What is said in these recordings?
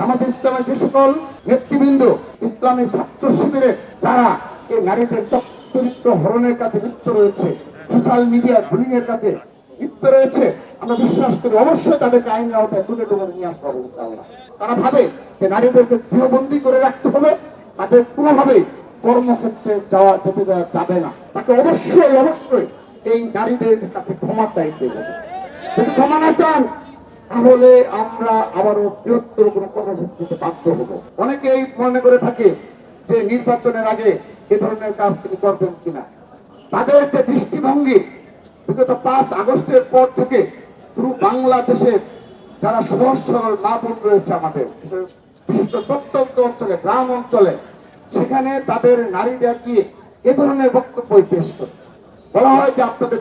জামাতে ইসলামের যে সকল নেতৃবৃন্দ ইসলামী ছাত্র শিবিরে যারা এই নারীদের চরিত্র হরণের কাছে লিপ্ত রয়েছে, সোশ্যাল মিডিয়া বুলিং এর কাছে লিপ্ত রয়েছে, আমরা বিশ্বাস করি অবশ্যই তাদেরকে আইনের আওতায় তুলে ধরে নিয়ে আসতে হবে। তারা ভাবে যে নারীদেরকে গৃহবন্দী করে রাখতে হবে, তাদের কোনোভাবেই কর্মক্ষেত্রে যেতে দেওয়া যাবে না। তাকে অবশ্যই অবশ্যই এই নারীদের কাছে ক্ষমা চাইতে হবে। যদি ক্ষমা না চান তাহলে আমরা আবারও বৃহত্তর কোনো কর্মসূচিতে বাধ্য হব। অনেকেই মনে করে থাকে যে নির্বাচনের আগে এ ধরনের কাজ তিনি করবেন কিনা। তাদের যে দৃষ্টিভঙ্গি বিগত 5 আগস্টের পর থেকে পুরো বাংলাদেশের যারা সহজ সরল মা বোন রয়েছে আমাদের, বিশেষ করে প্রত্যন্ত অঞ্চলে, গ্রাম অঞ্চলে, সেখানে তাদের নারীদের গিয়ে এ ধরনের বক্তব্য পেশ করে বলা হয় যে আপনাদের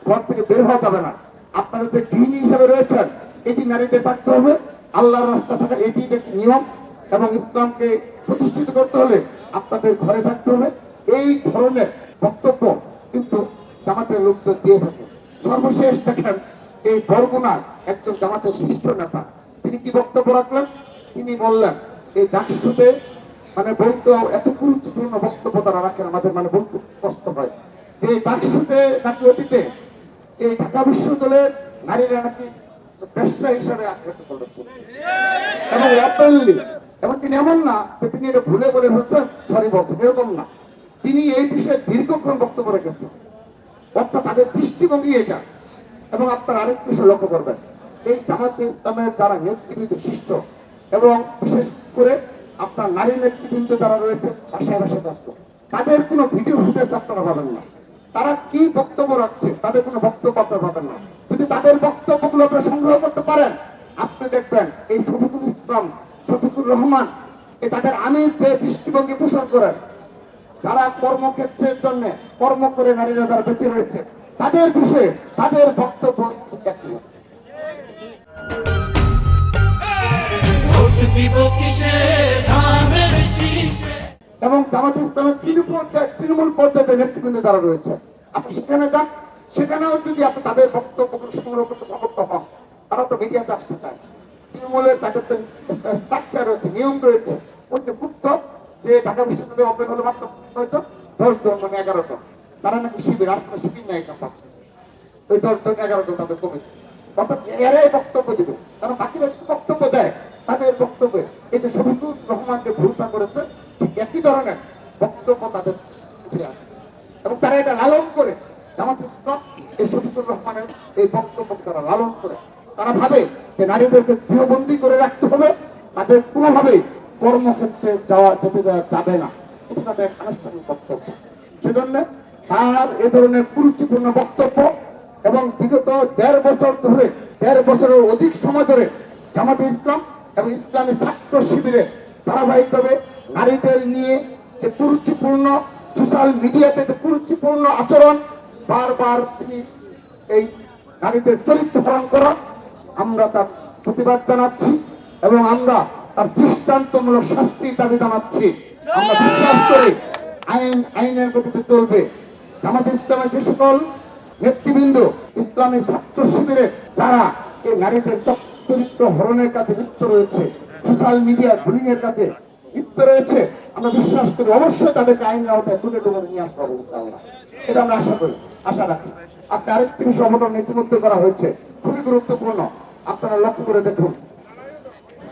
ঘর থেকে বের হওয়া যাবে না, আপনারা যে গৃহিণী হিসেবে রয়েছেন এটি নারীদের থাকতে হবে, আল্লাহর রাস্তা থাকা এটি একটি নিয়ম, এবং ইসলামকে প্রতিষ্ঠিত করতে হলে আপনাদের ঘরে থাকতে হবে। এই ধরনের বক্তব্য কিন্তু জামাতের লোকজন দিয়ে থাকে। সর্বশেষ দেখেন এই বরগুনার একজন জামাতের শীর্ষ নেতা তিনি কি বক্তব্য রাখলেন, তিনি বললেন এই ডাকসুতে বলতে এত গুরুত্বপূর্ণ বক্তব্য তারা রাখেন, আমাদের বলতে কষ্ট হয় যে ডাকসুতে নাকি অতীতে এই ঢাকা বিশ্ববিদ্যালয়ের নারীরা নাকি পেশা হিসাবে আখ্যাত করেছেন এবং অপেনলি, এবং তিনি এমন না যে তিনি এটা ভুলে বলে হচ্ছেন সরি বলছেন, এরকম না, তিনি এই বিষয়ে দীর্ঘক্ষণ বক্তব্য রেখেছেন। অর্থাৎ তাদের দৃষ্টিভঙ্গি এটা। এবং আপনারা আরেক বিষয় লক্ষ্য করবেন, এই জামাতে ইসলামের যারা নেতৃবৃন্দ শীর্ষ এবং বিশেষ করে আপনার নারী নেতৃবৃন্দ যারা রয়েছে ভাষায় ভাষায় যাচ্ছে, তাদের কোনো ভিডিও ফুটেজ আপনারা পাবেন না। তারা কি বক্তব্য রাখছে তাদের কোনো বক্তব্য আপনারা পাবেন না। যদি তাদের বক্তব্যগুলো আপনারা সংগ্রহ করতে পারেন, আপনি দেখবেন এই শফিকুল ইসলাম, শফিকুর রহমান, তাদের আমির যে দৃষ্টিভঙ্গি পোষণ করেন, যারা কর্মক্ষেত্রের জন্য কর্ম করে নারীরা যারা বেঁচে রয়েছে, তাদের বিষয়ে তাদের বক্তব্য এবং জামাত ইসলামের তৃণমূল পর্যায়ে নেতৃবৃন্দ যারা রয়েছে, আপনি সেখানে যান, সেখানেও যদি আপনি তাদের বক্তব্যগুলো সংগ্রহ করতে সমর্থ হন, তারা তো মিডিয়াতে আসতে চায়। তৃণমূলের তাদের তো স্ট্রাকচার রয়েছে, নিয়ম রয়েছে, ওই যে মুক্ত যে ঢাকা বিশ্ববিদ্যালয় ওপেন হলো মাত্র হয়তো 10 জন 11 জন, তারা নাকি শিবির, আর কোনো শিবির নেই ক্যাম্পাস, ওই 10 জন 11 জন তাদের কমিটি, অর্থাৎ এরাই বক্তব্য দিবে। কারণ বাকিরা যদি বক্তব্য দেয় তাদের বক্তব্যে এই যে শফিকুর রহমান যে ভুলটা করেছে ঠিক একই ধরনের বক্তব্য তাদের উঠে আসে এবং তারা এটা লালন করে। জামাত ইসলাম এই শফিকুর রহমানের এই বক্তব্যকে তারা লালন করে, তারা ভাবে যে নারীদেরকে গৃহবন্দী করে রাখতে হবে, তাদের কোনোভাবেই কর্মক্ষেত্রে যেতে দেওয়া যাবে না, এটা তাদের আনুষ্ঠানিক বক্তব্য। সেজন্য তার এ ধরনের কুরুচিপূর্ণ বক্তব্য এবং বিগত 1.5 বছর ধরে 1.5 বছরের অধিক সময় ধরে জামাতে ইসলাম এবং ইসলামী ছাত্র শিবিরে ধারাবাহিকভাবে নারীদের নিয়ে যে কুরুচিপূর্ণ সোশ্যাল মিডিয়াতে যে কুরুচিপূর্ণ আচরণ বারবার তিনি এই নারীদের চরিত্র হরণ করা, আমরা তার প্রতিবাদ জানাচ্ছি এবং আমরা তার দৃষ্টান্তমূলক শাস্তির দাবি জানাচ্ছি। আমরা বিশ্বাস করি আইনের গতিতে চলবে। জামাতে ইসলামের যে সকল নেতৃবৃন্দ ইসলামী ছাত্র শিবিরে যারা এই নারীদের চরিত্র হরণের কাছে লিপ্ত রয়েছে, সোশ্যাল মিডিয়া বুলিং এর কাছে লিপ্ত রয়েছে, আমরা বিশ্বাস করি অবশ্যই তাদেরকে আইনের আওতায় তুলে ধরে নিয়ে আসতে হবে। এটা আমরা আশা করি, আশা রাখি। আপনি আরেকটি বিষয় অবলম্বন ইতিমধ্যে করা হয়েছে, খুবই গুরুত্বপূর্ণ, আপনারা লক্ষ্য করে দেখুন।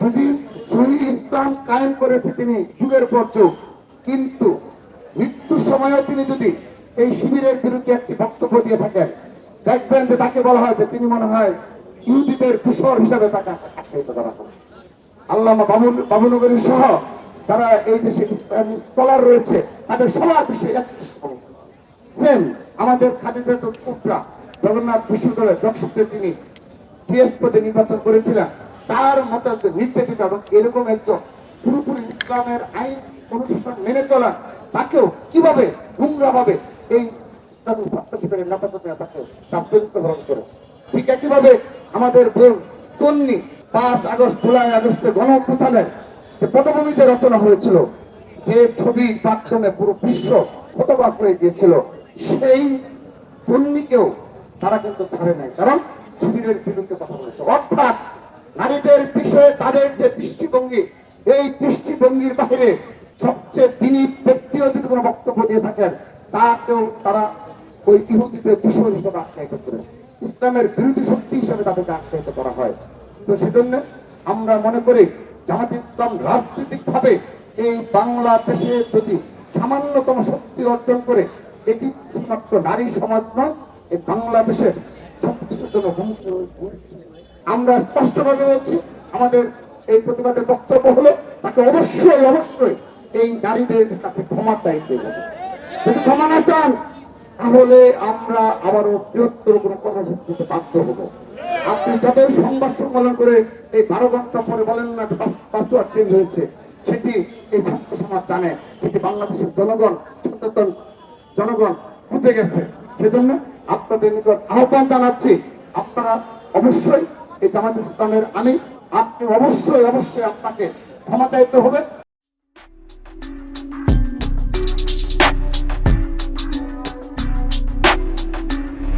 যদি শহীদ ইসলাম কায়েম করেছে তিনি যুগের পর যুগ, কিন্তু মৃত্যুর সময়ও তিনি যদি এই শিবিরের বিরুদ্ধে একটি বক্তব্য দিয়ে থাকেন, দেখবেন যে তাকে বলা হয় যে তিনি মনে হয় ইহুদিদের দূষর হিসাবে তাকে আখ্যায়িত করা হয়। আল্লামা বাবুনগরী সহ যারা এই দেশে স্কলার রয়েছে তাদের সবার বিষয়ে সেম আমাদের খাদিজাতুল কুবরা জগন্নাথ বিশ্ববিদ্যালয়ের দর্শকদের তিনি জিএস পদে নির্বাচন করেছিলেন, তার মতো নির্যাতিত এবং এরকম একজন পুরোপুরি ইসলামের আইন অনুশাসন মেনে চলা তাকেও কিভাবে গুমরা ভাবে এই ইসলামী ছাত্র শিবিরের নেতা কর্মীরা তাকে তার চরিত্র গ্রহণ করে। ঠিক একইভাবে আমাদের বোন তন্নি 5 আগস্ট জুলাই আগস্টে গণঅভ্যুত্থানের যে পটভূমি যে রচনা হয়েছিল, যে ছবি মাধ্যমে পুরো বিশ্ব হতবাক হয়ে গিয়েছিল, সেই তন্নিকেও তারা কিন্তু ছাড়ে নাই, কারণ শিবিরের বিরুদ্ধে কথা বলেছে। অর্থাৎ নারীদের বিষয়ে তাদের যে দৃষ্টিভঙ্গি, এই দৃষ্টিভঙ্গির বাহিরে সবচেয়ে তিনি ব্যক্তিও যদি কোনো বক্তব্য দিয়ে থাকেন, তাকেও তারা ওই ইহুদিদের দূষণ হিসেবে আখ্যায়িত করে, ইসলামের বিরোধী শক্তি হিসেবে তাদেরকে আখ্যায়িত করা হয়। তো সেজন্য আমরা মনে করি জামাত ইসলাম রাজনৈতিক ভাবে এই বাংলাদেশে যদি সামান্যতম শক্তি অর্জন করে, এটি শুধুমাত্র নারী সমাজ নয়, এই বাংলাদেশের সবকিছুর জন্য হুমকি হয়ে উঠছে। আমরা স্পষ্টভাবে বলছি, আমাদের এই প্রতিবাদের বক্তব্য হলো তাকে অবশ্যই অবশ্যই এই নারীদের কাছে ক্ষমা চাইতে হবে। যদি ক্ষমা না চান, তাহলে আমরা আবারও বৃহত্তর কোনো কর্মসূচিতে বাধ্য হব। আপনি যতই সংবাদ সম্মেলন করে এই 12 ঘন্টা পরে বলেন না যে পাসওয়ার্ড চেঞ্জ হয়েছে, সেটি এই ছাত্র সমাজ জানে, সেটি বাংলাদেশের জনগণ, সচেতন জনগণ বুঝে গেছে। সেজন্য আপনাদের নিকট আহ্বান জানাচ্ছি, আপনারা অবশ্যই এই জামাত ইসলামের আপনি অবশ্যই অবশ্যই আপনাকে ক্ষমা চাইতে হবে।